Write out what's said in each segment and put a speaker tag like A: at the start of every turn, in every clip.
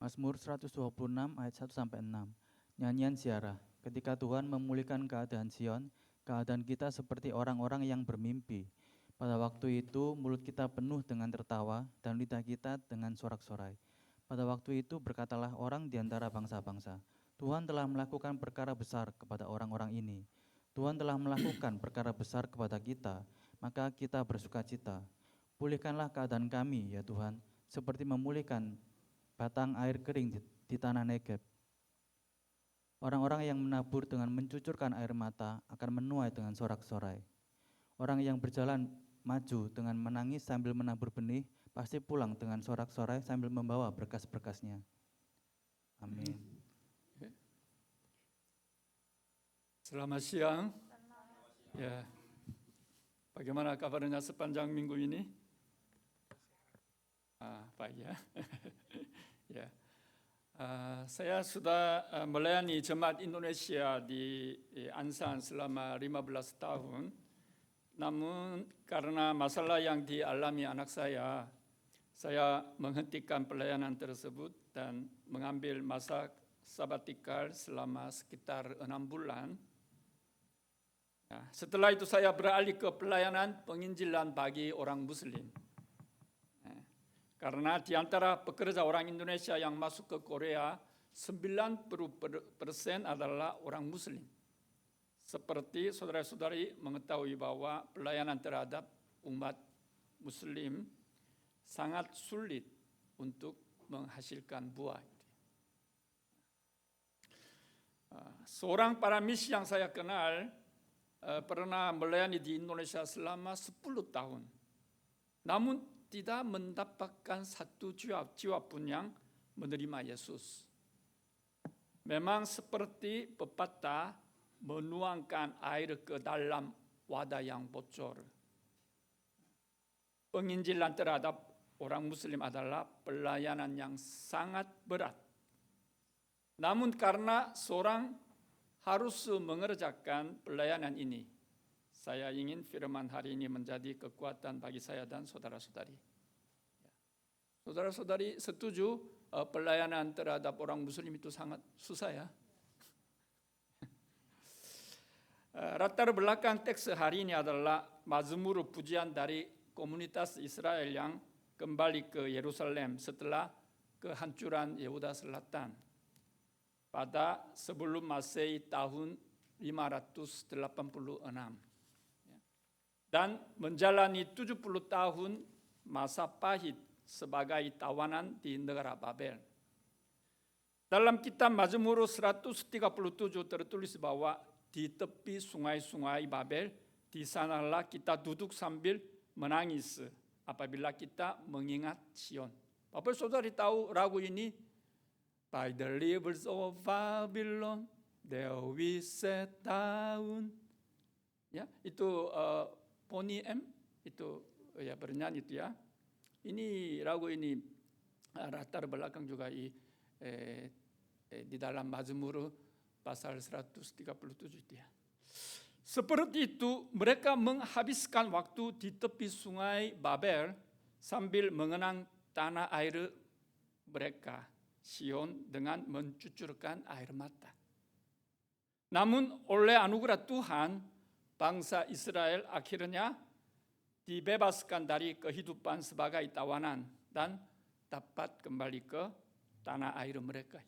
A: Mazmur 126 ayat 1-6. Nyanyian ziarah. Ketika Tuhan memulihkan keadaan Sion, keadaan kita seperti orang-orang yang bermimpi. Pada waktu itu mulut kita penuh dengan tertawa dan lidah kita dengan sorak-sorai. Pada waktu itu berkatalah orang di antara bangsa-bangsa, Tuhan telah melakukan perkara besar kepada orang-orang ini. Tuhan telah melakukan perkara besar kepada kita, maka kita bersukacita. Pulihkanlah keadaan kami, ya Tuhan, seperti memulihkan batang air kering di tanah Negeb. Orang-orang yang menabur dengan mencucurkan air mata akan menuai dengan sorak-sorai. Orang yang berjalan maju dengan menangis sambil menabur benih pasti pulang dengan sorak-sorai sambil membawa berkas-berkasnya. Amin.
B: Selamat siang. Ya, bagaimana kabarnya sepanjang minggu ini? Baik ya. Ya, saya sudah melayani jemaat Indonesia di Ansan selama 15 tahun. Namun karena masalah yang dialami anak saya menghentikan pelayanan tersebut dan mengambil masa sabatikal selama sekitar 6 bulan. Nah, setelah itu saya beralih ke pelayanan penginjilan bagi orang Muslim. Karena di antara pekerja orang Indonesia yang masuk ke Korea, 90% adalah orang Muslim. Seperti saudara-saudari mengetahui bahwa pelayanan terhadap umat Muslim sangat sulit untuk menghasilkan buah. Seorang paramis yang saya kenal pernah melayani di Indonesia selama 10 tahun. Namun tidak mendapatkan satu jiwa pun yang menerima Yesus. Memang seperti pepatah menuangkan air ke dalam wadah yang bocor. Penginjilan terhadap orang Muslim adalah pelayanan yang sangat berat. Namun karena seorang harus mengerjakan pelayanan ini, saya ingin firman hari ini menjadi kekuatan bagi saya dan saudara-saudari. Saudara-saudari setuju pelayanan terhadap orang Muslim itu sangat susah ya? Latar belakang teks hari ini adalah Mazmur pujian dari komunitas Israel yang kembali ke Yerusalem setelah kehancuran Yehuda Selatan pada sebelum Masehi tahun 586. Dan menjalani 70 tahun masa pahit sebagai tawanan di negara Babel. Dalam kitab Mazmur 137 tertulis bahwa di tepi sungai-sungai Babel, di sanalah kita duduk sambil menangis apabila kita mengingat Sion. Bapak saudari tahu lagu ini? By the rivers of Babylon, there we sat down. Ya, itu Pony M itu ya bernyanyi itu ya. Ini lagu ini latar belakang juga di dalam Mazmur pasal 137 itu ya. Seperti itu mereka menghabiskan waktu di tepi sungai Babel sambil mengenang tanah air mereka, Sion, dengan mencucurkan air mata. Namun oleh anugerah Tuhan, bangsa Israel akhirnya dibebaskan dari kehidupan sebagai tawanan dan dapat kembali ke tanah air mereka.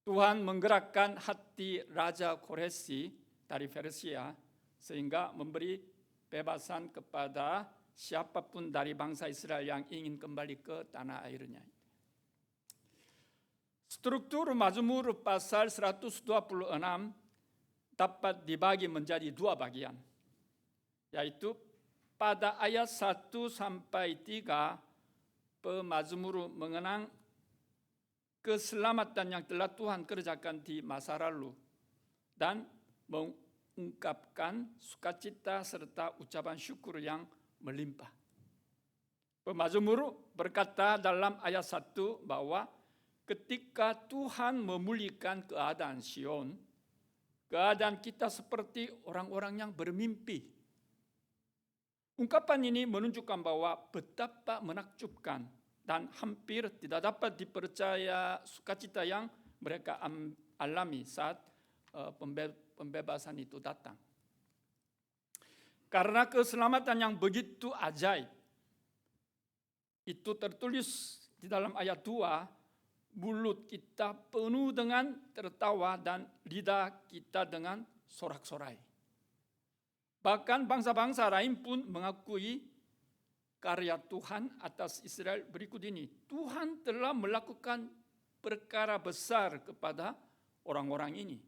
B: Tuhan menggerakkan hati Raja Koresi dari Persia sehingga memberi bebasan kepada siapapun dari bangsa Israel yang ingin kembali ke tanah airnya. Struktur Mazmur pasal 126 dapat dibagi menjadi dua bagian, yaitu pada ayat 1-3 pemazmur mengenang keselamatan yang telah Tuhan kerjakan di masa lalu dan mengungkapkan sukacita serta ucapan syukur yang melimpah. Pemazmur berkata dalam ayat 1 bahwa ketika Tuhan memulihkan keadaan Sion, keadaan kita seperti orang-orang yang bermimpi. Ungkapan ini menunjukkan bahwa betapa menakjubkan dan hampir tidak dapat dipercaya sukacita yang mereka alami saat pembebasan itu datang. Karena keselamatan yang begitu ajaib, itu tertulis di dalam ayat 2, mulut kita penuh dengan tertawa dan lidah kita dengan sorak-sorai. Bahkan bangsa-bangsa lain pun mengakui karya Tuhan atas Israel berikut ini. Tuhan telah melakukan perkara besar kepada orang-orang ini.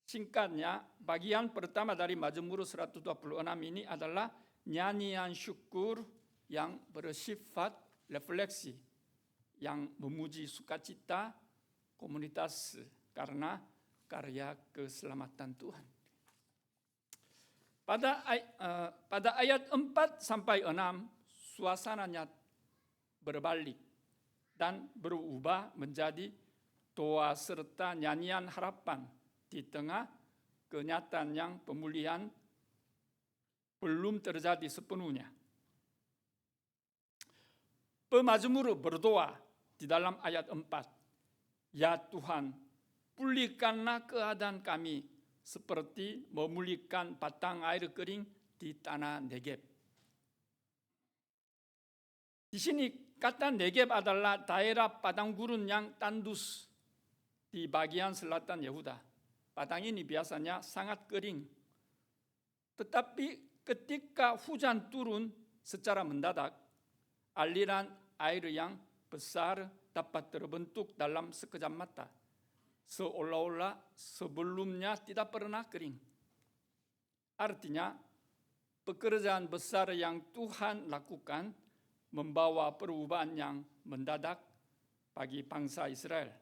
B: Singkatnya, bagian pertama dari Mazmur 126 ini adalah nyanyian syukur yang bersifat refleksi, yang memuji sukacita komunitas karena karya keselamatan Tuhan. Pada ayat 4-6, suasananya berbalik dan berubah menjadi doa serta nyanyian harapan di tengah kenyataan yang pemulihan belum terjadi sepenuhnya. Pemazmur berdoa di dalam ayat 4, "Ya Tuhan, pulihkanlah keadaan kami seperti memulihkan batang air kering di tanah Negeb." Di sini kata Negeb adalah daerah padang gurun yang tandus di bagian selatan Yehuda. Padang ini biasanya sangat kering. Tetapi ketika hujan turun secara mendadak, aliran air yang besar dapat terbentuk dalam sekejap mata, seolah-olah sebelumnya tidak pernah kering. Artinya, pekerjaan besar yang Tuhan lakukan membawa perubahan yang mendadak bagi bangsa Israel.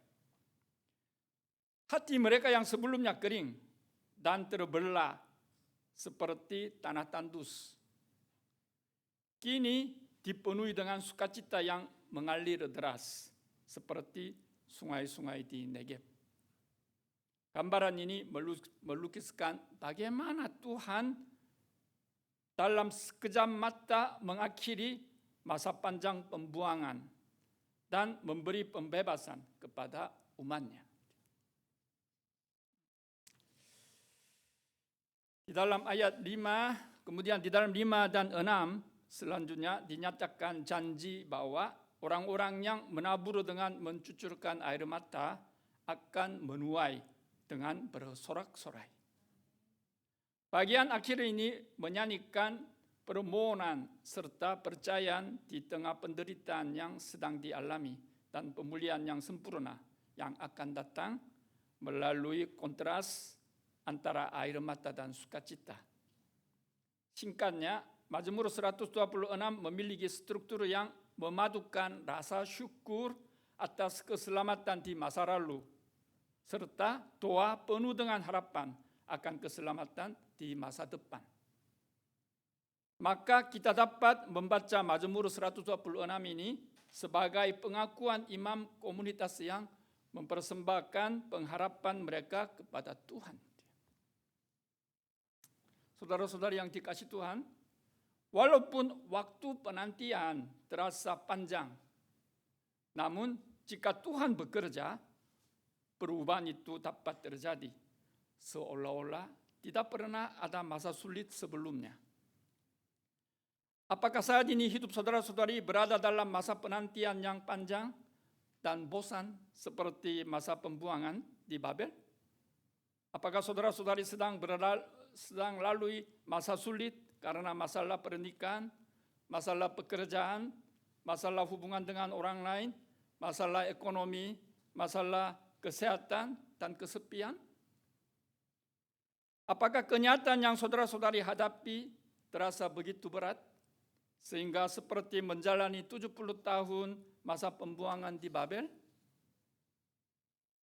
B: Hati mereka yang sebelumnya kering dan terbelah seperti tanah tandus, kini dipenuhi dengan sukacita yang mengalir deras seperti sungai-sungai di Negeb. Gambaran ini melukiskan bagaimana Tuhan dalam sekejap mata mengakhiri masa panjang pembuangan dan memberi pembebasan kepada umat-Nya. Di dalam ayat 5, kemudian di dalam 5 dan 6, selanjutnya dinyatakan janji bahwa orang-orang yang menabur dengan mencucurkan air mata akan menuai dengan bersorak-sorai. Bagian akhir ini menyanyikan permohonan serta percayaan di tengah penderitaan yang sedang dialami dan pemulihan yang sempurna yang akan datang melalui kontras antara air mata dan sukacita. Singkatnya, Mazmur 126 memiliki struktur yang memadukan rasa syukur atas keselamatan di masa lalu, serta doa penuh dengan harapan akan keselamatan di masa depan. Maka kita dapat membaca Mazmur 126 ini sebagai pengakuan imam komunitas yang mempersembahkan pengharapan mereka kepada Tuhan. Saudara-saudari yang dikasihi Tuhan, walaupun waktu penantian terasa panjang, namun jika Tuhan bekerja, perubahan itu dapat terjadi, seolah-olah tidak pernah ada masa sulit sebelumnya. Apakah saat ini hidup saudara-saudari berada dalam masa penantian yang panjang dan bosan seperti masa pembuangan di Babel? Apakah saudara-saudari sedang lalui masa sulit karena masalah pernikahan, masalah pekerjaan, masalah hubungan dengan orang lain, masalah ekonomi, masalah kesehatan, dan kesepian? Apakah kenyataan yang saudara-saudari hadapi terasa begitu berat, sehingga seperti menjalani 70 tahun masa pembuangan di Babel?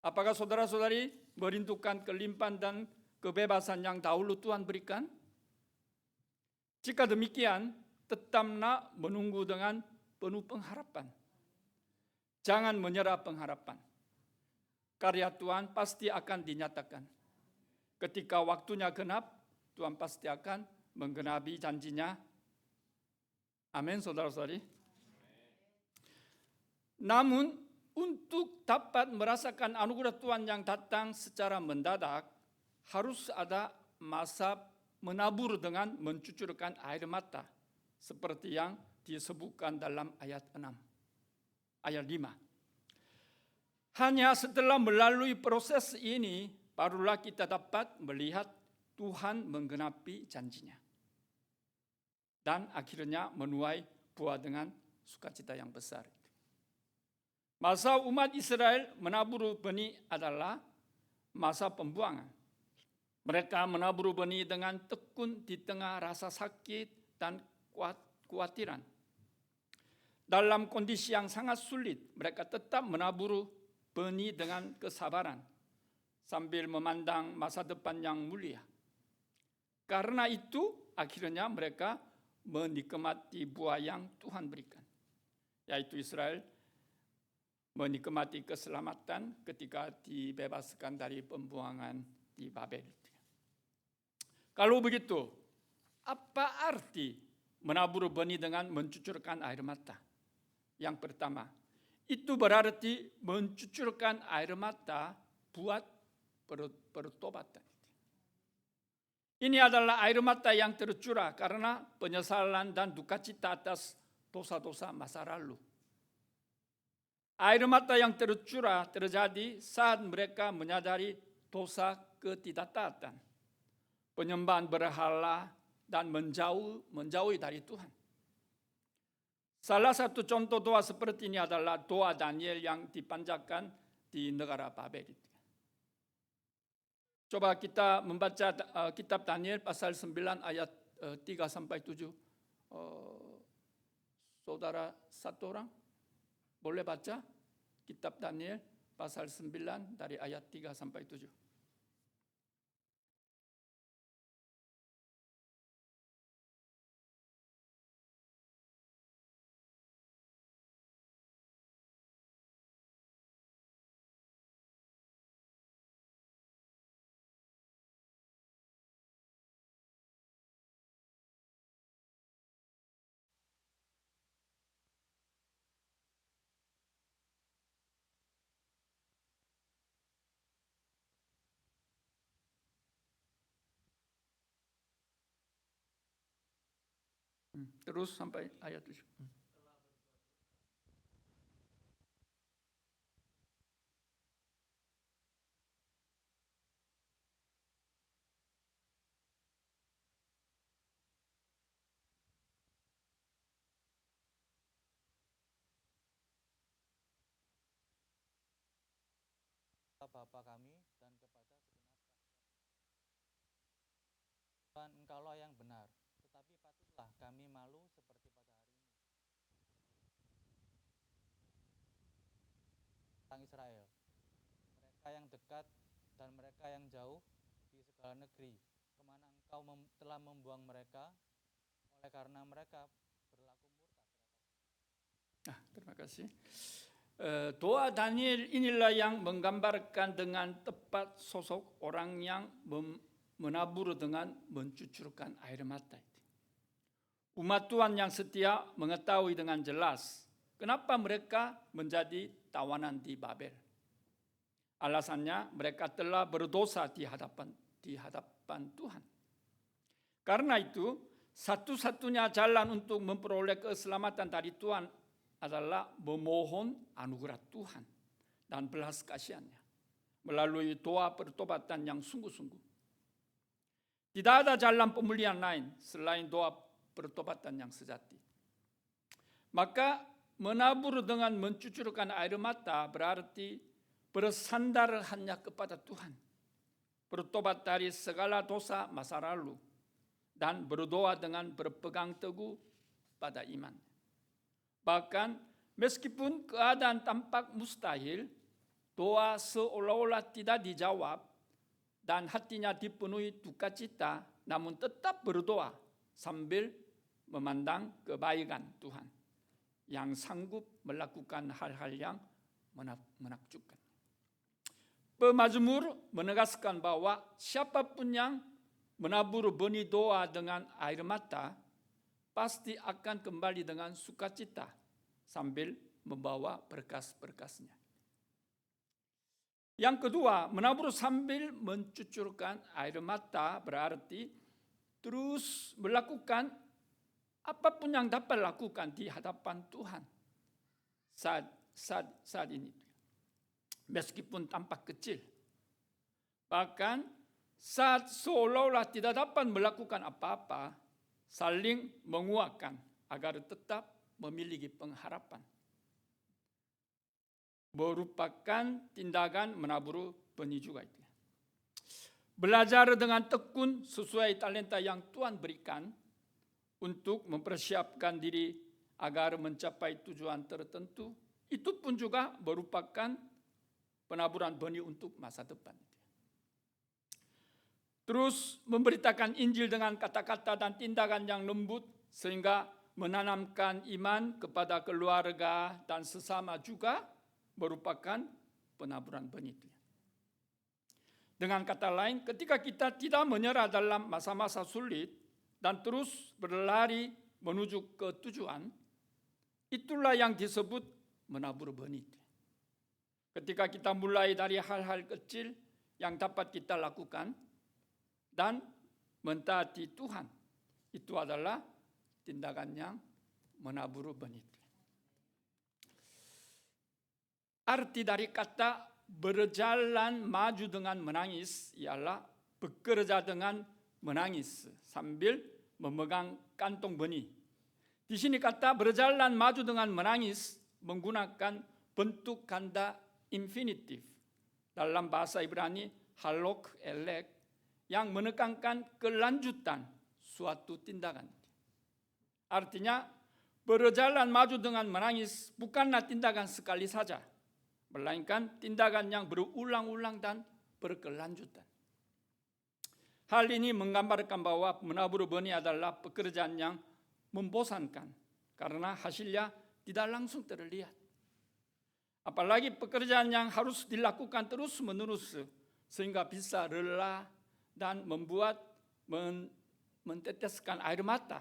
B: Apakah saudara-saudari merindukan kelimpahan dan kebebasan yang dahulu Tuhan berikan? Jika demikian, tetaplah menunggu dengan penuh pengharapan. Jangan menyerah pengharapan. Karya Tuhan pasti akan dinyatakan. Ketika waktunya genap, Tuhan pasti akan menggenapi janjinya. Amin, saudara-saudari. Namun untuk dapat merasakan anugerah Tuhan yang datang secara mendadak, harus ada masa menabur dengan mencucurkan air mata, seperti yang disebutkan dalam ayat 6, ayat 5. Hanya setelah melalui proses ini, barulah kita dapat melihat Tuhan menggenapi janjinya. Dan akhirnya menuai buah dengan sukacita yang besar. Masa umat Israel menabur benih adalah masa pembuangan. Mereka menabur benih dengan tekun di tengah rasa sakit dan kekhawatiran. Dalam kondisi yang sangat sulit, mereka tetap menabur benih dengan kesabaran sambil memandang masa depan yang mulia. Karena itu, akhirnya mereka menikmati buah yang Tuhan berikan, yaitu Israel menikmati keselamatan ketika dibebaskan dari pembuangan di Babel. Kalau begitu, apa arti menabur benih dengan mencucurkan air mata? Yang pertama, itu berarti mencucurkan air mata buat pertobatan. Ini adalah air mata yang tercurah karena penyesalan dan duka cita atas dosa-dosa masa lalu. Air mata yang tercurah terjadi saat mereka menyadari dosa ketidaktaatan, penyembahan berhala, dan menjauhi dari Tuhan. Salah satu contoh doa seperti ini adalah doa Daniel yang dipanjatkan di negara Babel. Coba kita membaca kitab Daniel pasal 9 ayat 3-7. Saudara satu orang boleh baca kitab Daniel pasal 9 dari ayat 3-7. Terus sampai ayat 7.
A: Bapa kami dan kepada Tuhan, Engkaulah yang benar, tetapi patutlah kami malu seperti pada hari ini. Orang Israel, mereka yang dekat dan mereka yang jauh di segala negeri, kemana Engkau telah membuang mereka, oleh karena mereka berlaku murtad.
B: Terima kasih. Doa Daniel inilah yang menggambarkan dengan tepat sosok orang yang menabur dengan mencucurkan air mata. Umat Tuhan yang setia mengetahui dengan jelas kenapa mereka menjadi tawanan di Babel. Alasannya mereka telah berdosa di hadapan Tuhan. Karena itu, satu-satunya jalan untuk memperoleh keselamatan dari Tuhan adalah memohon anugerah Tuhan dan belas kasihannya melalui doa pertobatan yang sungguh-sungguh. Tidak ada jalan pemulihan lain selain doa pertobatan yang sejati. Maka menabur dengan mencucurkan air mata berarti bersandar hanya kepada Tuhan, bertobat dari segala dosa masa lalu, dan berdoa dengan berpegang teguh pada iman. Bahkan meskipun keadaan tampak mustahil, doa seolah-olah tidak dijawab, dan hatinya dipenuhi duka cita, namun tetap berdoa sambil memandang kebaikan Tuhan yang sanggup melakukan hal-hal yang menakjubkan. Pemazmur menegaskan bahwa siapapun yang menabur benih doa dengan air mata pasti akan kembali dengan sukacita sambil membawa berkas-berkasnya. Yang kedua, menabur sambil mencucurkan air mata berarti terus melakukan apapun yang dapat lakukan di hadapan Tuhan saat ini. Meskipun tampak kecil. Bahkan saat seolah-olah tidak dapat melakukan apa-apa, saling menguatkan agar tetap memiliki pengharapan. Merupakan tindakan menabur benih juga itu. Belajar dengan tekun sesuai talenta yang Tuhan berikan untuk mempersiapkan diri agar mencapai tujuan tertentu, itu pun juga merupakan penaburan benih untuk masa depan. Terus memberitakan Injil dengan kata-kata dan tindakan yang lembut sehingga menanamkan iman kepada keluarga dan sesama juga merupakan penaburan benih. Dengan kata lain, ketika kita tidak menyerah dalam masa-masa sulit dan terus berlari menuju ke tujuan, itulah yang disebut menabur benih. Ketika kita mulai dari hal-hal kecil yang dapat kita lakukan dan mentaati Tuhan, itu adalah tindakan yang menabur benih. Arti dari kata berjalan maju dengan menangis ialah bekerja dengan menangis sambil memegang kantong benih. Di sini kata berjalan maju dengan menangis menggunakan bentuk kanda infinitif dalam bahasa Ibrani halok elek yang menekankan kelanjutan suatu tindakan. Artinya berjalan maju dengan menangis bukanlah tindakan sekali saja, melainkan tindakan yang berulang-ulang dan berkelanjutan. Hal ini menggambarkan bahwa menabur benih adalah pekerjaan yang membosankan karena hasilnya tidak langsung terlihat. Apalagi pekerjaan yang harus dilakukan terus-menerus sehingga bisa lelah dan membuat menteteskan air mata.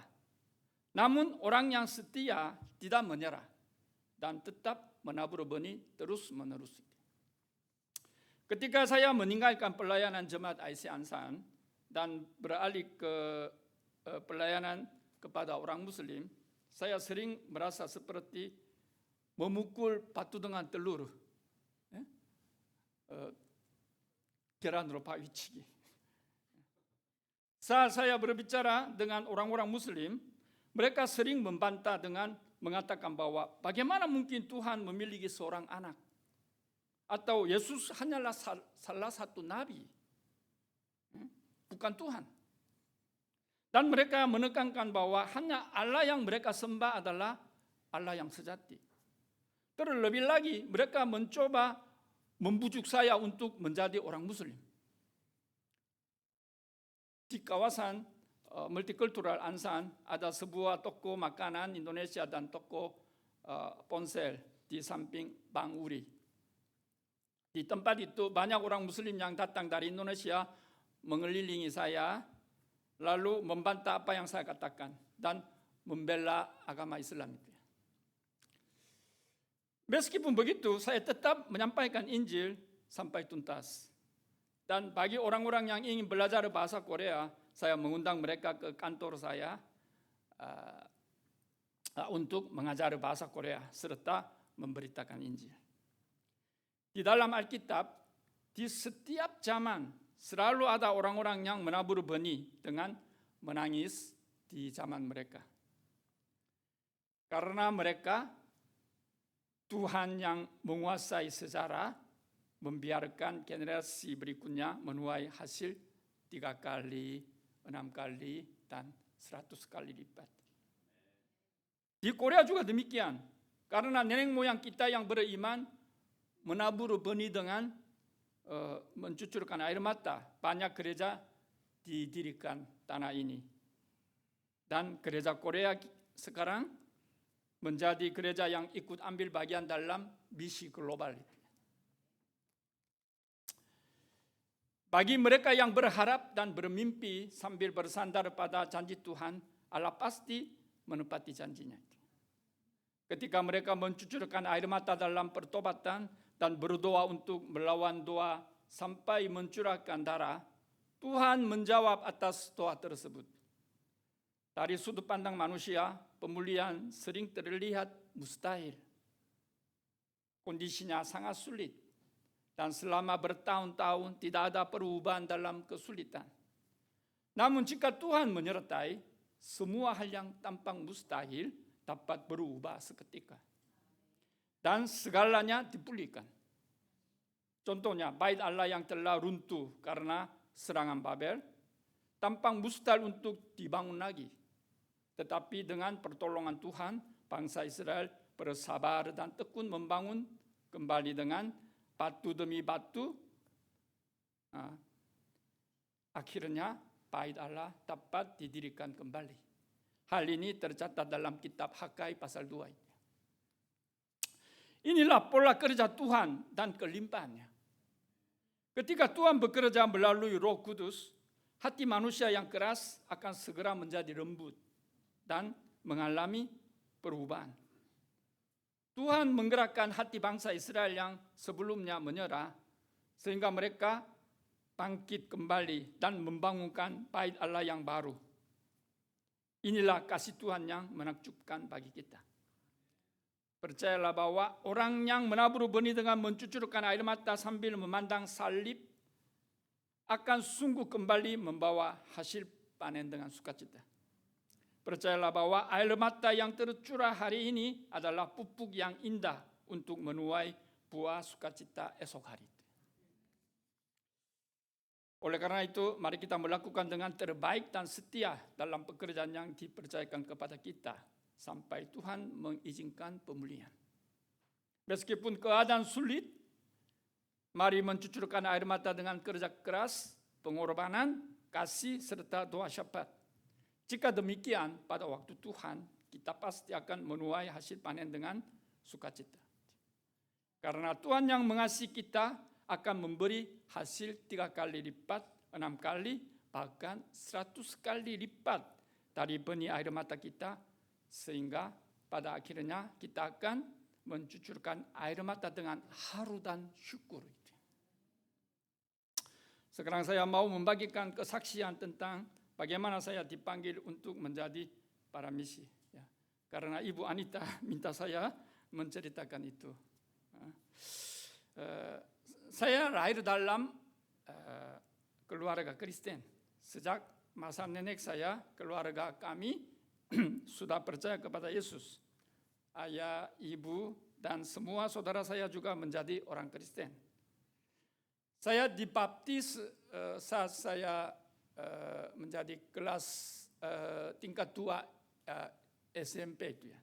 B: Namun orang yang setia tidak menyerah dan tetap menabur benih terus-menerus. Ketika saya meninggalkan pelayanan Jemaat IC Ansan dan beralih ke pelayanan kepada orang Muslim, saya sering merasa seperti memukul batu dengan telur. 계란으로 바위치기. Saat saya berbicara dengan orang-orang Muslim, mereka sering membantah dengan mengatakan bahwa bagaimana mungkin Tuhan memiliki seorang anak? Atau Yesus hanyalah salah satu nabi, bukan Tuhan. Dan mereka menekankan bahwa hanya Allah yang mereka sembah adalah Allah yang sejati. Terlebih lagi mereka mencoba membujuk saya untuk menjadi orang Muslim. Di kawasan multikultural Ansan ada sebuah toko makanan Indonesia dan toko ponsel di samping Bank Uri. Di tempat itu banyak orang Muslim yang datang dari Indonesia mengelilingi saya, lalu membantah apa yang saya katakan dan membela agama Islam itu. Meskipun begitu, saya tetap menyampaikan Injil sampai tuntas. Dan bagi orang-orang yang ingin belajar bahasa Korea, saya mengundang mereka ke kantor saya untuk mengajar bahasa Korea serta memberitakan Injil. Di dalam Alkitab, di setiap zaman selalu ada orang-orang yang menabur benih dengan menangis di zaman mereka. Karena mereka Tuhan yang menguasai sejarah membiarkan generasi berikutnya menuai hasil 3 kali, 6 kali, dan 100 kali lipat. Di Korea juga demikian. Karena nenek moyang kita yang beriman menabur benih dengan mencucurkan air mata. Banyak gereja didirikan tanah ini. Dan gereja Korea sekarang menjadi gereja yang ikut ambil bagian dalam misi global. Bagi mereka yang berharap dan bermimpi sambil bersandar pada janji Tuhan, Allah pasti menepati janjinya. Ketika mereka mencucurkan air mata dalam pertobatan dan berdoa untuk melawan doa sampai mencurahkan darah, Tuhan menjawab atas doa tersebut. Dari sudut pandang manusia, pemulihan sering terlihat mustahil. Kondisinya sangat sulit. Dan selama bertahun-tahun tidak ada perubahan dalam kesulitan. Namun jika Tuhan menyertai, semua hal yang tampak mustahil dapat berubah seketika. Dan segalanya dipulihkan. Contohnya, bait Allah yang telah runtuh karena serangan Babel, tampak mustahil untuk dibangun lagi. Tetapi dengan pertolongan Tuhan, bangsa Israel bersabar dan tekun membangun kembali dengan batu demi batu. Akhirnya bait Allah dapat didirikan kembali. Hal ini tercatat dalam kitab Hagai pasal 2. Inilah pola kerja Tuhan dan kelimpahannya. Ketika Tuhan bekerja melalui Roh Kudus, hati manusia yang keras akan segera menjadi lembut dan mengalami perubahan. Tuhan menggerakkan hati bangsa Israel yang sebelumnya menyerah, sehingga mereka bangkit kembali dan membangunkan bait Allah yang baru. Inilah kasih Tuhan yang menakjubkan bagi kita. Percayalah bahwa orang yang menabur benih dengan mencucurkan air mata sambil memandang salib akan sungguh kembali membawa hasil panen dengan sukacita. Percayalah bahwa air mata yang tercurah hari ini adalah pupuk yang indah untuk menuai buah sukacita esok hari. Oleh karena itu, mari kita melakukan dengan terbaik dan setia dalam pekerjaan yang dipercayakan kepada kita sampai Tuhan mengizinkan pemulihan. Meskipun keadaan sulit, mari mencucurkan air mata dengan kerja keras, pengorbanan, kasih, serta doa syafaat. Jika demikian, pada waktu Tuhan, kita pasti akan menuai hasil panen dengan sukacita. Karena Tuhan yang mengasihi kita akan memberi hasil 3 kali lipat, 6 kali, bahkan 100 kali lipat dari benih air mata kita, sehingga pada akhirnya kita akan mencucurkan air mata dengan haru dan syukur. Sekarang saya mau membagikan kesaksian tentang bagaimana saya dipanggil untuk menjadi para misi. Ya. Karena Ibu Anita minta saya menceritakan itu. Saya lahir dalam keluarga Kristen. Sejak masa nenek saya, keluarga kami sudah percaya kepada Yesus. Ayah, ibu, dan semua saudara saya juga menjadi orang Kristen. Saya dibaptis saat saya menjadi kelas tingkat 2 SMP itu ya.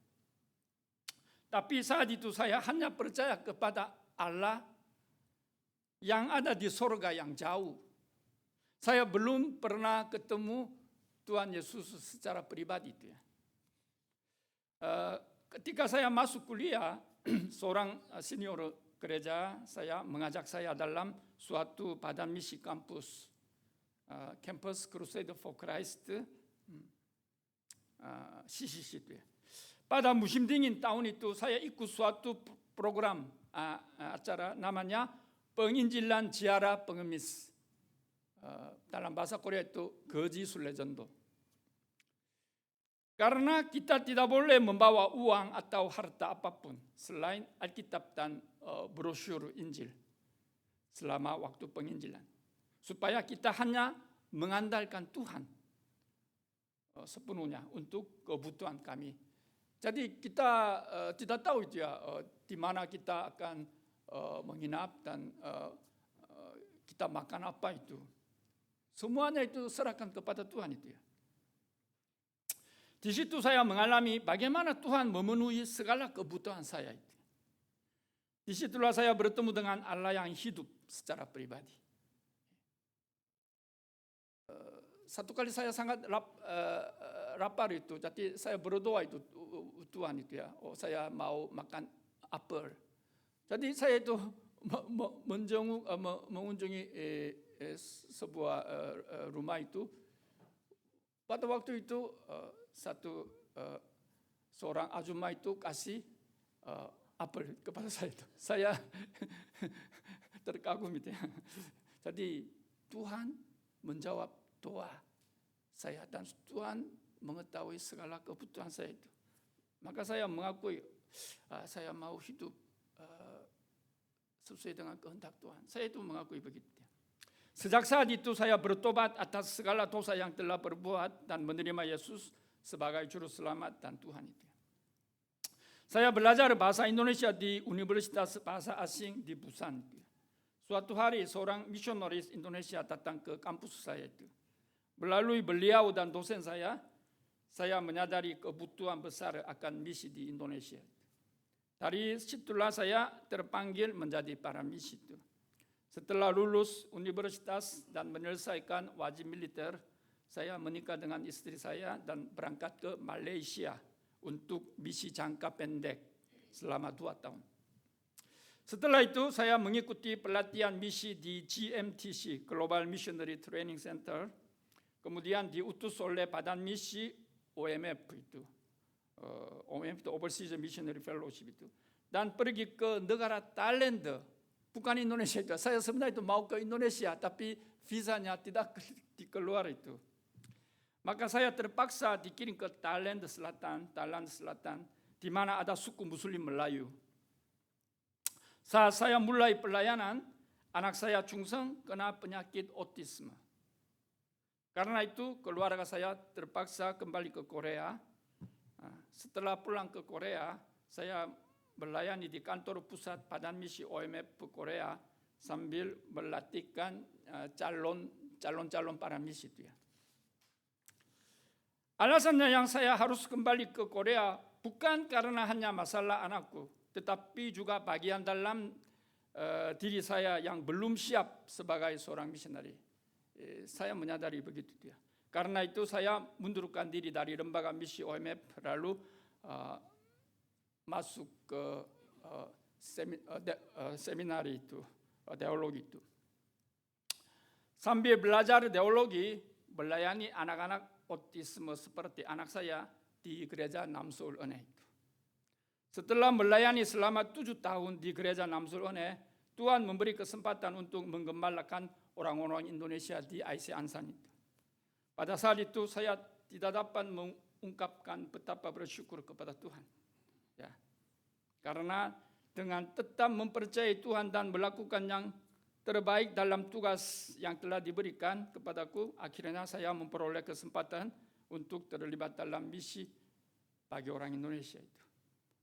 B: Tapi saat itu saya hanya percaya kepada Allah yang ada di sorga yang jauh. Saya belum pernah ketemu Tuhan Yesus secara pribadi itu ya. Ketika saya masuk kuliah, seorang senior gereja saya mengajak saya dalam suatu badan misi kampus, Campus Crusade for Christ, CCC itu ya. Pada musim dingin tahun itu saya ikut suatu program acara namanya penginjilan ziarah pengemis. Dalam bahasa Korea itu 거지 순례전도. Karena kita tidak boleh membawa uang atau harta apapun selain Alkitab dan brosur Injil selama waktu penginjilan. Supaya kita hanya mengandalkan Tuhan sepenuhnya untuk kebutuhan kami. Jadi kita tidak tahu itu ya di mana kita akan menginap dan kita makan apa itu. Semuanya itu serahkan kepada Tuhan itu ya. Di situ saya mengalami bagaimana Tuhan memenuhi segala kebutuhan saya itu. Di situlah saya bertemu dengan Allah yang hidup secara pribadi. Satu kali saya sangat lapar itu, jadi saya berdoa itu Tuhan itu ya. Oh, saya mau makan apel. Jadi saya itu mengunjungi sebuah rumah itu. Pada waktu itu seorang ajumma itu kasih apel kepada saya itu. Saya terkagum itu ya. Jadi Tuhan menjawab doa saya dan Tuhan mengetahui segala kebutuhan saya itu. Maka saya mengakui saya mau hidup sesuai dengan kehendak Tuhan. Saya itu mengakui begitu. Sejak saat itu saya bertobat atas segala dosa yang telah berbuat dan menerima Yesus sebagai juru selamat dan Tuhan itu. Saya belajar bahasa Indonesia di Universitas Bahasa Asing di Busan. Suatu hari seorang misionaris Indonesia datang ke kampus saya itu. Melalui beliau dan dosen saya menyadari kebutuhan besar akan misi di Indonesia. Dari situlah saya terpanggil menjadi para misi itu. Setelah lulus universitas dan menyelesaikan wajib militer, saya menikah dengan istri saya dan berangkat ke Malaysia untuk misi jangka pendek selama 2 tahun. Setelah itu saya mengikuti pelatihan misi di GMTC, Global Missionary Training Center, kemudian diutus oleh Badan Misi OMF itu, OMF itu Overseas Missionary Fellowship itu, dan pergi ke negara Thailand, bukan Indonesia itu. Saya sebenarnya itu mau ke Indonesia, tapi visanya tidak dikeluar itu. Maka saya terpaksa dikirim ke Thailand Selatan, di mana ada suku Muslim Melayu. Saat saya mulai pelayanan, anak saya Jungseng kena penyakit autisme. Karena itu keluarga saya terpaksa kembali ke Korea. Setelah pulang ke Korea, saya melayani di kantor pusat Badan Misi OMF Korea sambil melatihkan calon para misi itu ya. Alasannya yang saya harus kembali ke Korea bukan karena hanya masalah anakku, tetapi juga bagian dalam diri saya yang belum siap sebagai seorang misionari. Saya menyadari begitu ya. Karena itu saya mundurkan diri dari lembaga misi OMF lalu masuk ke seminari itu, teologi itu. Sambil belajar teologi, melayani anak-anak autisme seperti anak saya di gereja Namsul Ene itu. Setelah melayani selama 7 tahun di gereja Namsul Ene, Tuhan memberi kesempatan untuk menggembalakan orang-orang Indonesia di IC Ansan itu. Pada saat itu saya tidak dapat mengungkapkan betapa bersyukur kepada Tuhan. Ya. Karena dengan tetap mempercayai Tuhan dan melakukan yang terbaik dalam tugas yang telah diberikan kepadaku, akhirnya saya memperoleh kesempatan untuk terlibat dalam misi bagi orang Indonesia itu.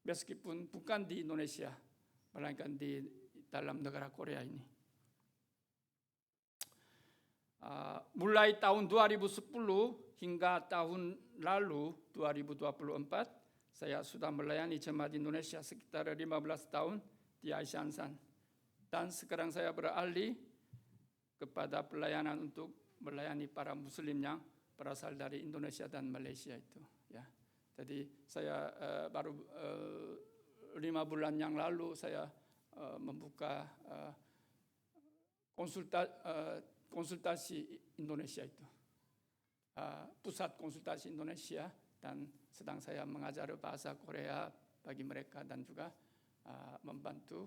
B: Meskipun bukan di Indonesia, melainkan di dalam negara Korea ini. Mulai tahun 2010 hingga tahun lalu 2024, saya sudah melayani jemaat Indonesia sekitar 15 tahun di IC Ansan. Dan sekarang saya beralih kepada pelayanan untuk melayani para Muslim yang berasal dari Indonesia dan Malaysia itu. Ya, jadi saya baru 5 bulan yang lalu saya membuka konsultasi Indonesia itu, pusat konsultasi Indonesia, dan sedang saya mengajar bahasa Korea bagi mereka dan juga membantu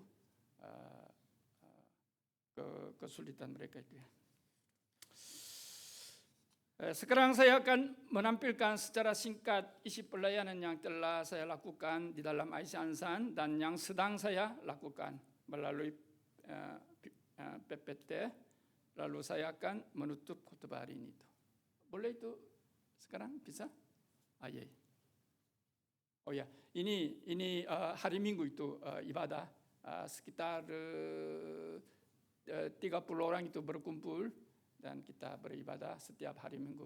B: kesulitan mereka itu. Sekarang saya akan menampilkan secara singkat isi pelayanan yang telah saya lakukan di dalam IC Ansan dan yang sedang saya lakukan melalui PPT. Lalu saya akan menutup khotbah hari ini. Boleh itu sekarang bisa? Iya. Oh ya, ini hari Minggu itu ibadah sekitar 30 orang itu berkumpul dan kita beribadah setiap hari Minggu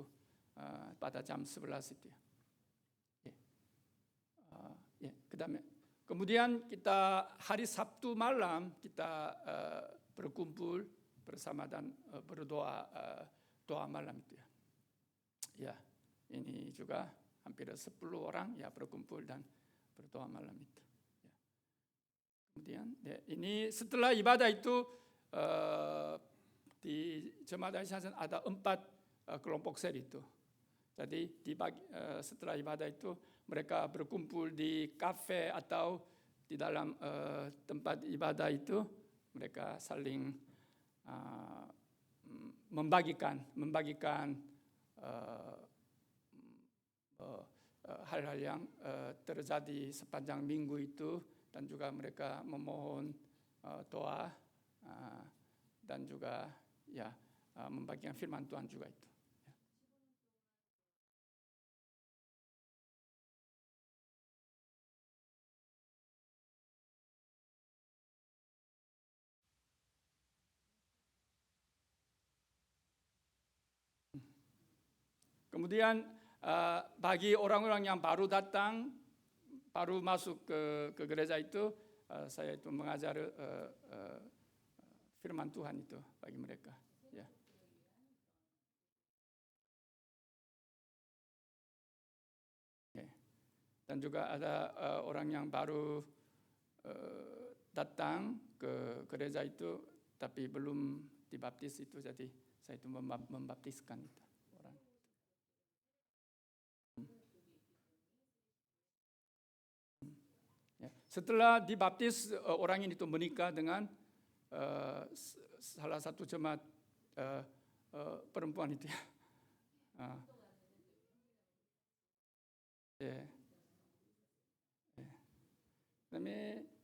B: pada jam 11 itu. Ya, kemudian kita hari Sabtu malam kita berkumpul bersama dan berdoa doa malam itu ya. Ya, ini juga hampir 10 orang ya berkumpul dan berdoa malam itu. Ya. Kemudian ya, ini setelah ibadah itu di jemaat IC Ansan ada 4 kelompok sel itu. Jadi setelah ibadah itu mereka berkumpul di kafe atau di dalam tempat ibadah itu mereka saling membagikan hal-hal yang terjadi sepanjang minggu itu, dan juga mereka memohon doa dan juga ya membagikan firman Tuhan juga itu. Kemudian bagi orang-orang yang baru datang, baru masuk ke gereja itu, saya itu mengajar firman Tuhan itu bagi mereka. Ya. Dan juga ada orang yang baru datang ke gereja itu, tapi belum dibaptis itu, jadi saya itu membaptiskan itu orang. Ya. Setelah dibaptis, orang ini itu menikah dengan salah satu jemaat perempuan itu ya.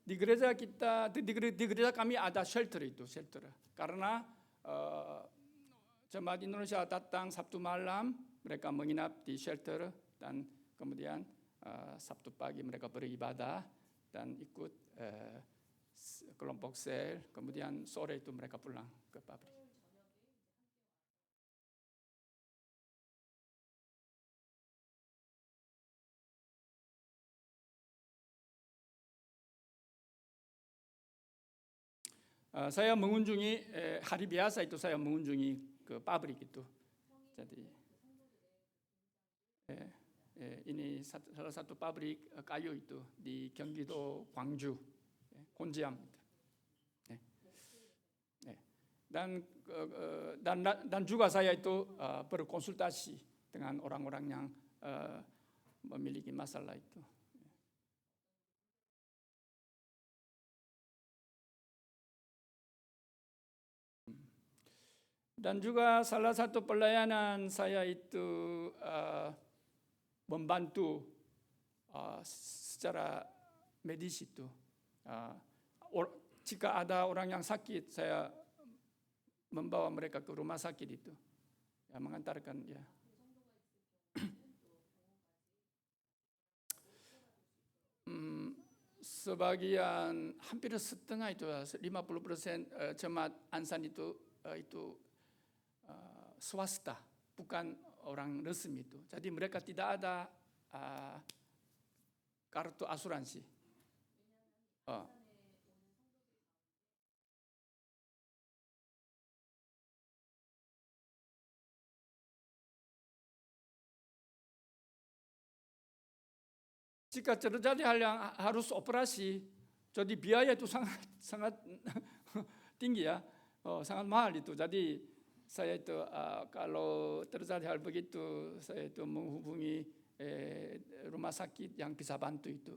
B: Di gereja kita, di gereja kami ada shelter itu, shelter. Karena jemaat Indonesia datang Sabtu malam, mereka menginap di shelter, dan kemudian Sabtu pagi mereka beribadah dan ikut kelompok sel, kemudian sore itu mereka pulang ke pabrik. Saya mengunjungi hari biasa itu, saya mengunjungi ke pabrik itu. Jadi ini salah satu pabrik kayu itu di Gyeonggi-do Gwangju, Gonjiam. Dan juga saya itu berkonsultasi dengan orang-orang yang memiliki masalah itu. Dan juga salah satu pelayanan saya itu membantu secara medis itu. Jika ada orang yang sakit, saya membawa mereka ke rumah sakit itu, ya, mengantarkan ya. Sebagian, hampir setengah itu, 50% jemaat Ansan itu swasta, bukan orang resmi itu. Jadi mereka tidak ada kartu asuransi. Jika terjadi hal yang harus operasi, jadi biaya itu sangat tinggi ya, sangat mahal itu. Jadi saya itu kalau terjadi hal begitu, saya itu menghubungi rumah sakit yang bisa bantu itu.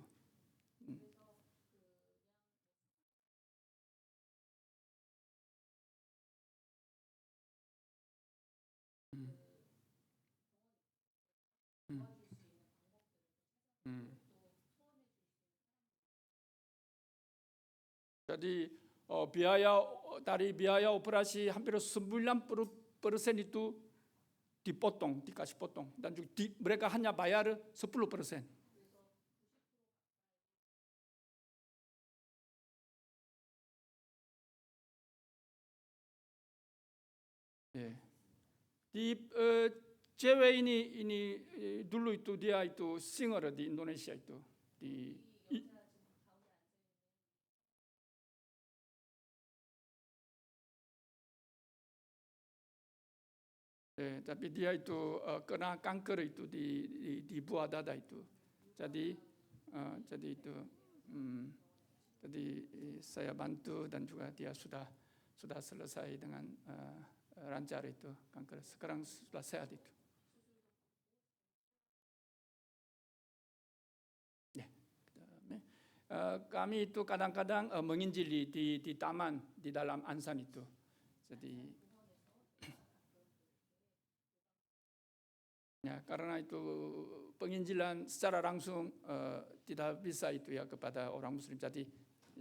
B: Jadi biaya operasi hampir 90% itu dikasih potong, dan juga mereka hanya bayar 10%. Di cewek ini dulu itu dia itu singer di Indonesia itu, tapi dia itu kena kanker itu di buah dada itu. Jadi saya bantu, dan juga dia sudah selesai dengan lancar itu kanker. Sekarang sudah sehat itu. kami itu kadang-kadang menginjili di taman di dalam Ansan itu. Jadi ya, karena itu penginjilan secara langsung tidak bisa itu ya kepada orang Muslim. Jadi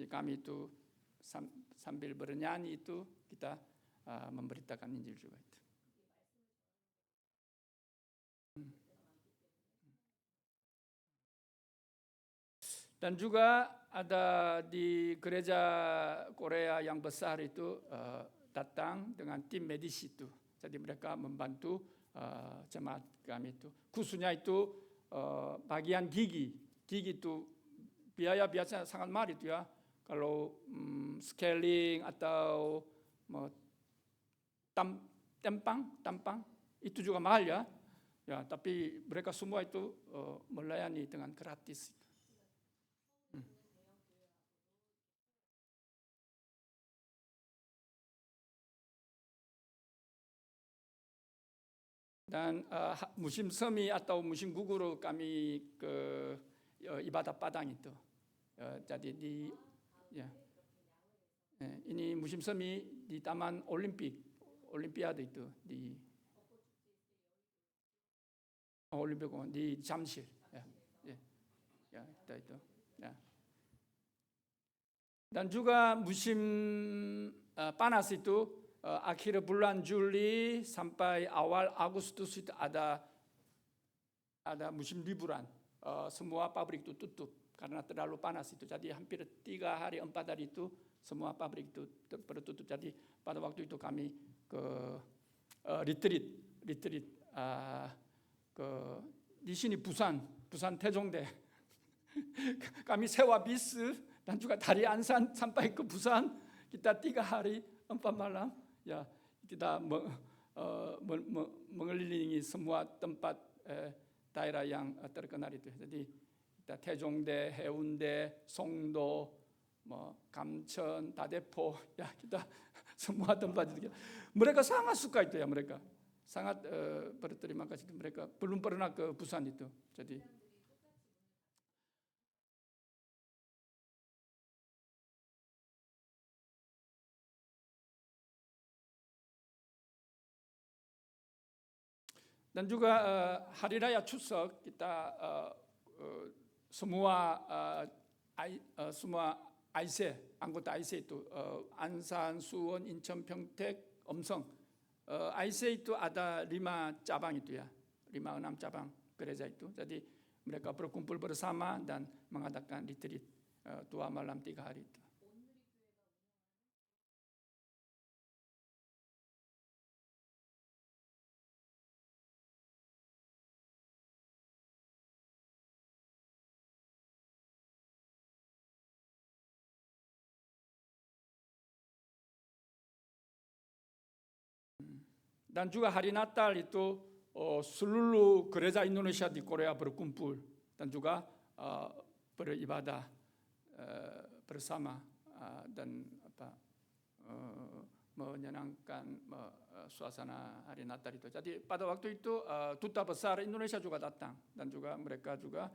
B: kami itu sambil bernyanyi itu kita memberitakan Injil juga itu. Dan juga ada di gereja Korea yang besar itu datang dengan tim medis itu. Jadi mereka membantu jemaat kami itu. Khususnya itu bagian gigi. Gigi itu biaya biasanya sangat mahal itu ya. Kalau scaling atau tampang itu juga mahal ya. Ya, tapi mereka semua itu melayani dengan gratis. Dan musim semi atau musim gugur kami ke ibadah Padang itu. Jadi ini musim semi di Taman Olimpiade itu di Olimpik di Jamsil. Ya, itu. Ya. Dan juga musim panas itu. Akhir bulan Juli sampai awal Agustus itu ada musim liburan. Semua pabrik itu tutup karena terlalu panas itu. Jadi hampir 3 hari 4 hari itu semua pabrik itu tertutup. Jadi pada waktu itu kami ke retreat ke di sini Busan Taejongdae. Kami sewa bis dan juga dari Ansan sampai ke Busan kita 3 hari 4 malam. Ya, kita mengelilingi semua tempat daerah yang terkenal itu. Jadi kita Taejongdae, Haeundae, Songdo, Gamcheon, Dadaepo, ya kita semua tempat itu. Mereka sangat suka itu ya mereka. Sangat berterima kasih itu mereka. Belum pernah ke Busan itu. Jadi dan juga hari raya Chuseok kita semua IC anggota IC itu Ansan, Suwon, Incheon, Pyeongtaek, Omseong. IC itu ada 5 cabang itu ya, 5-6 cabang gereja itu. Jadi mereka berkumpul bersama dan mengadakan retreat 2 malam 3 hari itu. Dan juga hari Natal itu seluruh gereja Indonesia di Korea berkumpul dan juga beribadah bersama dan menyenangkan suasana hari Natal itu. Jadi pada waktu itu duta besar Indonesia juga datang dan juga mereka juga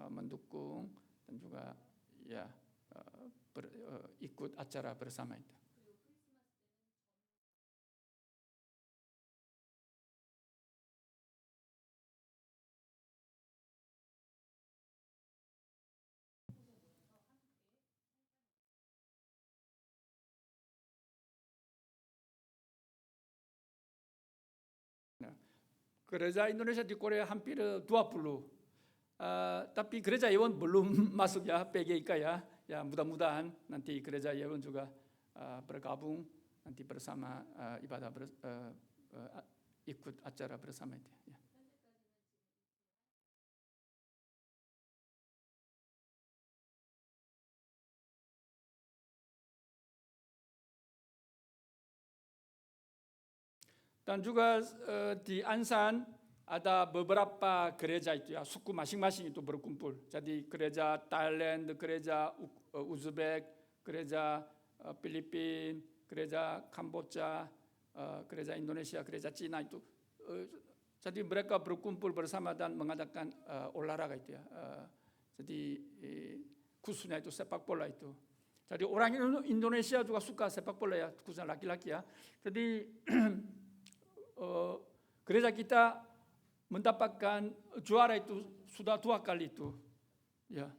B: mendukung dan juga ya ikut acara bersama itu. Gereja Indonesia di Korea hampir 20. Tapi gereja Yeon belum masuk ya, PGIK ya. Ya mudah-mudahan nanti gereja Yeon juga bergabung nanti bersama ibadah ikut acara bersama itu. Ya. Dan juga di Ansan ada beberapa gereja itu ya, suku masing-masing itu berkumpul. Jadi gereja Thailand, gereja Uzbek, gereja Filipina, gereja Kamboja, gereja Indonesia, gereja Cina itu. Jadi mereka berkumpul bersama dan mengadakan olahraga itu ya. Jadi khususnya itu sepak bola itu. Jadi orang Indonesia juga suka sepak bola ya, khususnya laki-laki ya. Jadi gereja kita mendapatkan juara itu sudah 2 kali itu. Ya.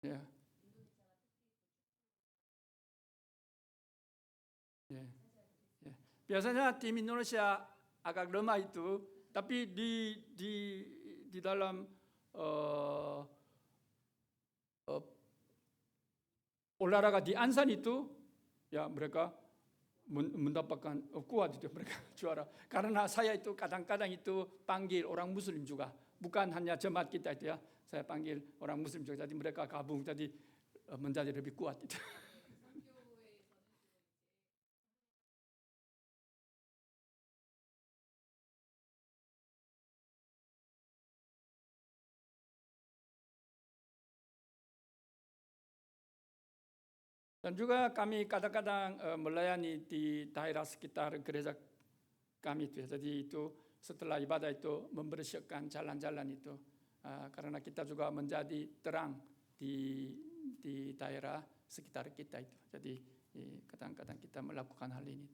B: Ya. Ya. Ya. Biasanya tim Indonesia agak lemah itu, tapi di dalam olahraga di Ansan itu ya mereka mendapatkan kuat itu mereka juara. Karena saya itu kadang-kadang itu panggil orang Muslim juga, bukan hanya jemaat kita itu ya. Saya panggil orang Muslim juga, jadi mereka gabung, jadi menjadi lebih kuat itu. Dan juga kami kadang-kadang melayani di daerah sekitar gereja kami itu. Jadi itu setelah ibadah itu membersihkan jalan-jalan itu. Karena kita juga menjadi terang di daerah sekitar kita itu. Jadi kadang-kadang kita melakukan hal ini.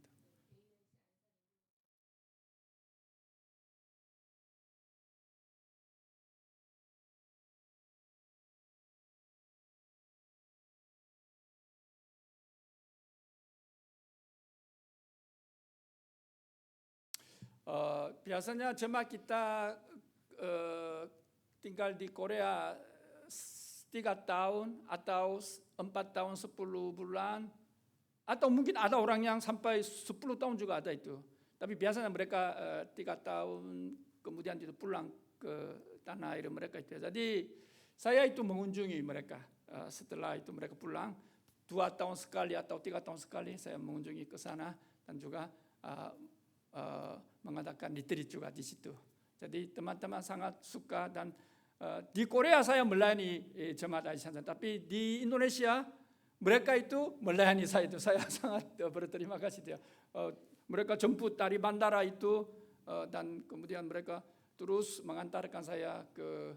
B: Biasanya jemaat kita tinggal di Korea 3 tahun atau 4 tahun 10 bulan, atau mungkin ada orang yang sampai 10 tahun juga ada itu. Tapi biasanya mereka 3 tahun kemudian itu pulang ke tanah air mereka itu. Jadi saya itu mengunjungi mereka. Setelah itu mereka pulang 2 tahun sekali atau 3 tahun sekali saya mengunjungi ke sana dan juga mengadakan retreat juga di situ. Jadi teman-teman sangat suka. Dan di Korea saya melayani jemaat Aisyah, tapi di Indonesia mereka itu melayani saya itu. Saya sangat berterima kasih ya. Mereka jemput dari bandara itu dan kemudian mereka terus mengantarkan saya ke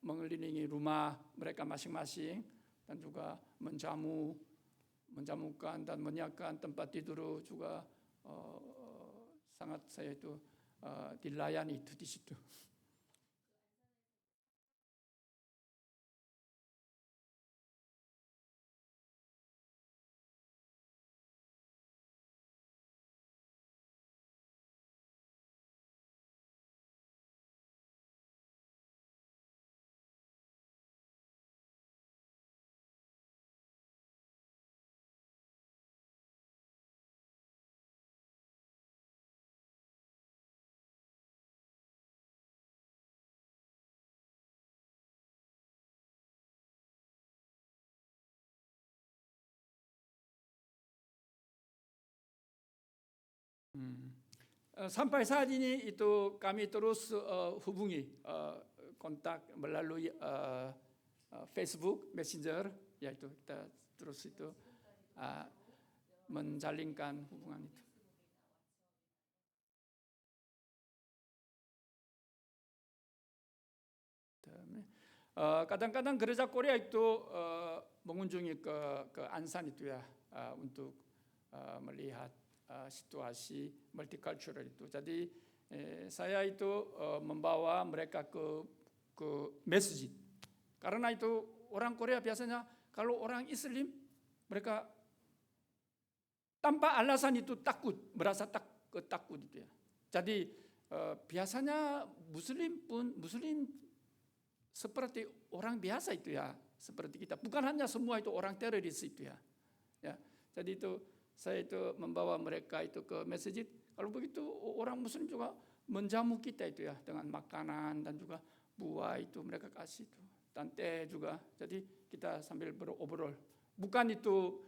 B: mengelilingi rumah mereka masing-masing dan juga menjamukan dan menyiapkan tempat tidur juga. Sangat saya itu dilayani itu di situ. Sampai saat ini itu kami terus hubungi kontak melalui Facebook Messenger, yaitu kita terus itu menjalinkan hubungan itu. Kadang-kadang gereja Korea itu mengunjungi ke Ansan itu ya untuk melihat situasi multicultural itu. Jadi saya itu membawa mereka ke masjid. Karena itu orang Korea biasanya kalau orang Islam mereka tanpa alasan itu takut, merasa takut itu ya. Jadi biasanya Muslim seperti orang biasa itu ya, seperti kita. Bukan hanya semua itu orang teroris itu ya. Jadi itu saya itu membawa mereka itu ke masjid. Kalau begitu orang Muslim juga menjamu kita itu ya dengan makanan dan juga buah itu mereka kasih itu, dan teh juga. Jadi kita sambil berobrol. Bukan itu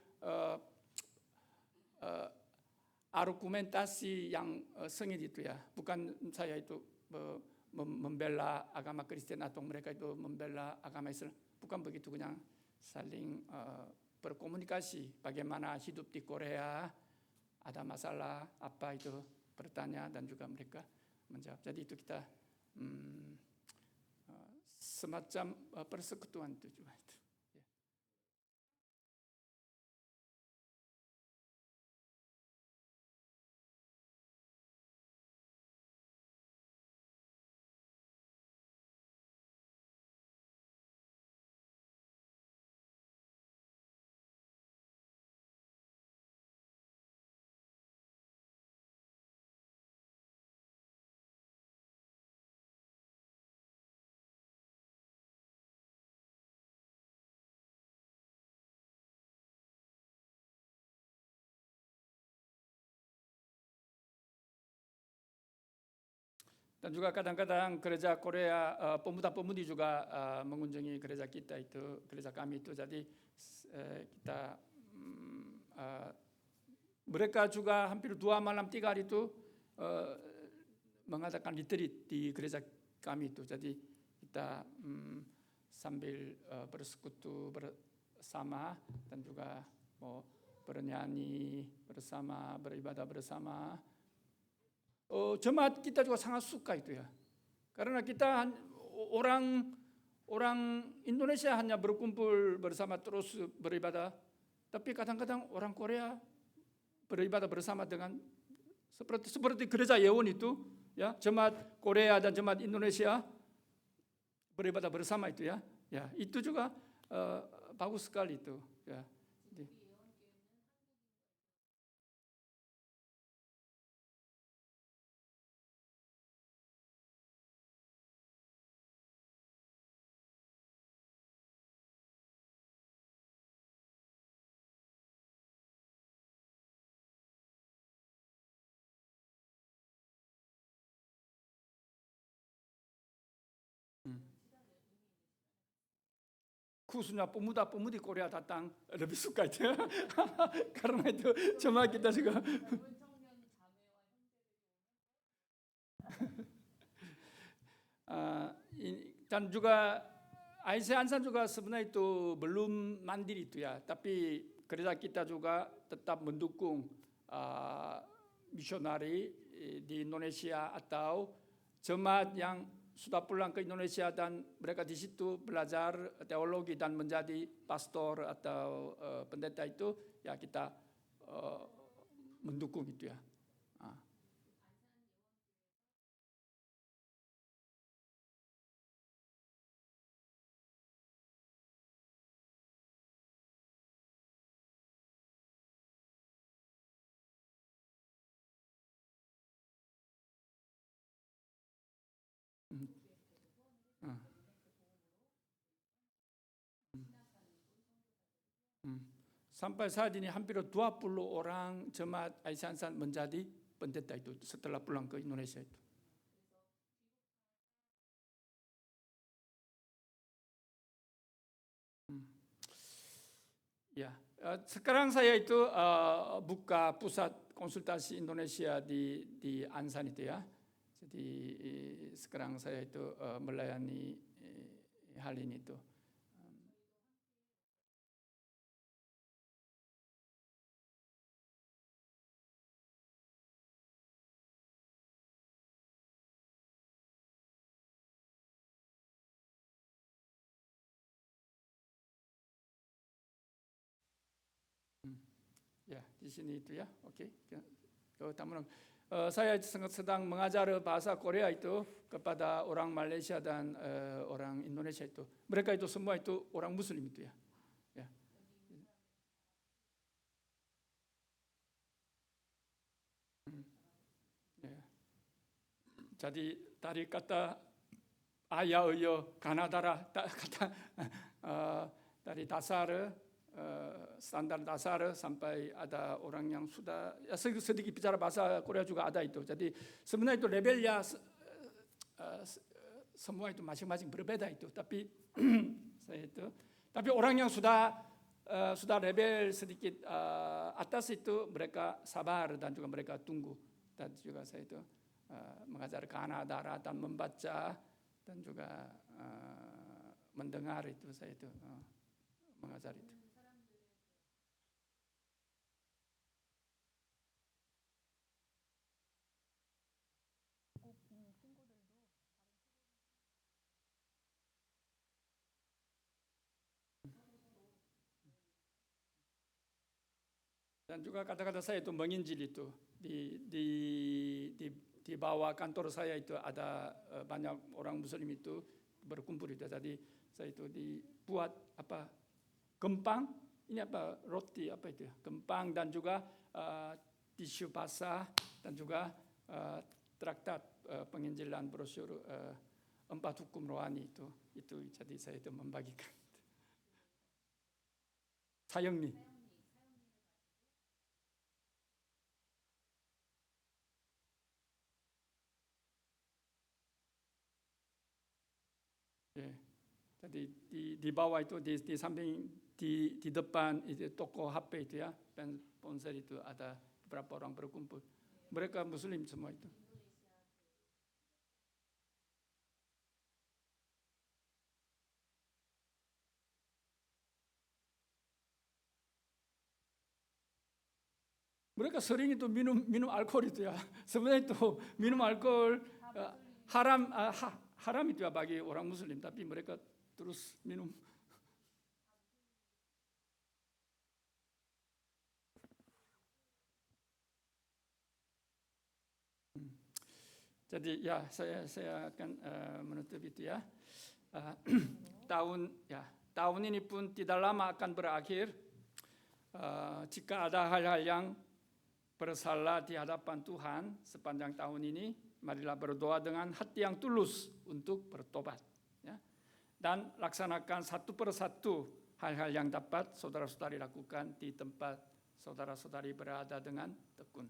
B: argumentasi yang sengit itu ya. Bukan saya itu membela agama Kristen atau mereka itu membela agama Islam. Bukan begitu, kena saling berkomunikasi bagaimana hidup di Korea, ada masalah apa itu bertanya dan juga mereka menjawab. Jadi itu kita semacam persekutuan itu juga itu. Dan juga kadang-kadang gereja Korea pemuda-pemudi juga mengunjungi gereja kita itu, gereja kami itu. Jadi kita mereka juga hampir 2 malam 3 hari itu mengadakan retreat di gereja kami itu. Jadi kita sambil bersekutu bersama dan juga mau bernyanyi bersama, beribadah bersama. Jemaat kita juga sangat suka itu ya. Karena kita orang Indonesia hanya berkumpul bersama terus beribadah, tapi kadang-kadang orang Korea beribadah bersama dengan seperti gereja Yeon itu ya, jemaat Korea dan jemaat Indonesia beribadah bersama itu ya. Ya, itu juga bagus sekali itu ya. Khususnya pemuda-pemudi Korea datang lebih suka itu. Karena itu cuma kita juga dan juga IC Ansan juga sebenarnya itu belum mandiri itu ya, tapi gereja kita juga tetap mendukung misionari di Indonesia atau jemaat yang sudah pulang ke Indonesia dan mereka di situ belajar teologi dan menjadi pastor atau pendeta itu, ya kita mendukung itu ya. Sampai saat ini hampir 20 orang jemaat IC Ansan menjadi pendeta itu setelah pulang ke Indonesia itu. Ya, sekarang saya itu buka pusat konsultasi Indonesia di Ansan itu ya. Jadi sekarang saya itu melayani hal ini itu. Ya, di sini itu ya. Oke. Saya sedang mengajar bahasa Korea itu kepada orang Malaysia dan orang Indonesia itu. Mereka itu semua itu orang Muslim itu ya. Ya. Ya. Jadi dari kata ayah Kanadara kata dari dasar standar dasar sampai ada orang yang sudah ya, sedikit bicara bahasa Korea juga ada itu. Jadi sebenarnya itu levelnya semua itu masing-masing berbeda itu. Tapi saya itu, tapi orang yang sudah level sedikit atas itu mereka sabar dan juga mereka tunggu. Dan juga saya itu mengajar Kanadara dan membaca dan juga mendengar itu saya itu mengajar itu. Dan juga kata-kata saya itu menginjil itu di bawah kantor saya itu ada banyak orang Muslim itu berkumpul itu. Jadi saya itu dibuat gempang, ini roti itu ya, gempang dan juga tisu basah dan juga traktat penginjilan brosur 4 hukum rohani itu jadi saya itu membagikan. 사형리. Jadi di bawah itu di samping di depan itu toko HP itu ya, dan ponsel itu ada beberapa orang berkumpul. Mereka Muslim semua itu. Mereka sering itu minum alkohol itu ya. Sebenarnya itu minum alkohol haram itu ya bagi orang Muslim, tapi mereka terus minum. Jadi ya saya akan menutup itu ya. Tahun ini pun tidak lama akan berakhir. Jika ada hal-hal yang bersalah di hadapan Tuhan sepanjang tahun ini, marilah berdoa dengan hati yang tulus untuk bertobat. Ya. Dan laksanakan satu persatu hal-hal yang dapat saudara-saudari lakukan di tempat saudara-saudari berada dengan tekun.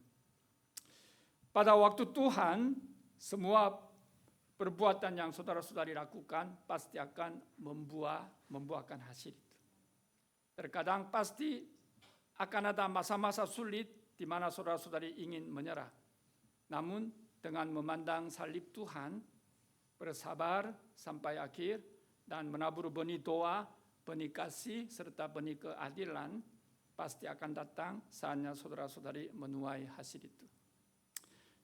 B: Pada waktu Tuhan, semua perbuatan yang saudara-saudari lakukan pasti akan membuahkan hasil itu. Terkadang pasti akan ada masa-masa sulit di mana saudara-saudari ingin menyerah. Namun dengan memandang salib Tuhan, bersabar sampai akhir, dan menabur benih doa, benih kasih, serta benih keadilan, pasti akan datang saatnya saudara-saudari menuai hasil itu.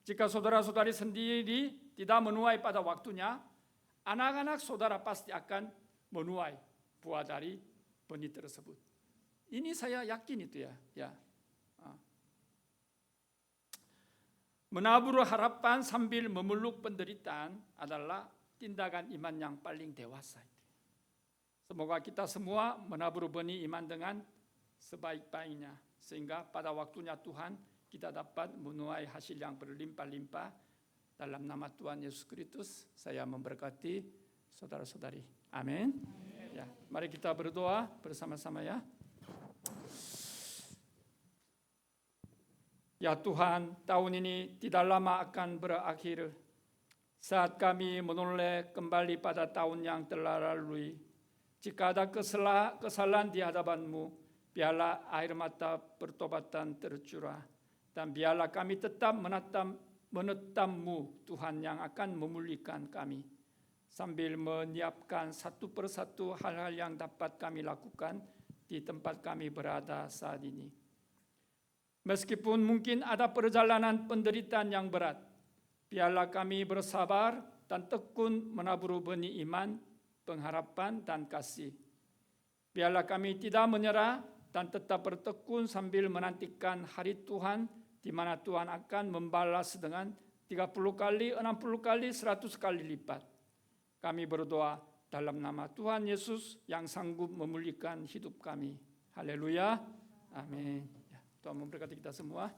B: Jika saudara-saudari sendiri tidak menuai pada waktunya, anak-anak saudara pasti akan menuai buah dari benih tersebut. Ini saya yakin itu ya. Menabur harapan sambil memeluk penderitaan adalah tindakan iman yang paling dewasa. Semoga kita semua menabur benih iman dengan sebaik-baiknya, sehingga pada waktunya Tuhan kita dapat menuai hasil yang berlimpah-limpah. Dalam nama Tuhan Yesus Kristus, saya memberkati saudara-saudari. Amin. Ya, mari kita berdoa bersama-sama ya. Ya Tuhan, tahun ini tidak lama akan berakhir. Saat kami menoleh kembali pada tahun yang telah lalui, jika ada kesalahan di hadapan-Mu, biarlah air mata pertobatan tercurah, dan biarlah kami tetap menetap-Mu, Tuhan yang akan memulihkan kami, sambil menyiapkan satu persatu hal-hal yang dapat kami lakukan di tempat kami berada saat ini. Meskipun mungkin ada perjalanan penderitaan yang berat, biarlah kami bersabar dan tekun menabur benih iman, pengharapan, dan kasih. Biarlah kami tidak menyerah dan tetap bertekun sambil menantikan hari Tuhan, di mana Tuhan akan membalas dengan 30 kali, 60 kali, 100 kali lipat. Kami berdoa dalam nama Tuhan Yesus yang sanggup memulihkan hidup kami. Haleluya. Amin. Tuhan memberkati kita semua.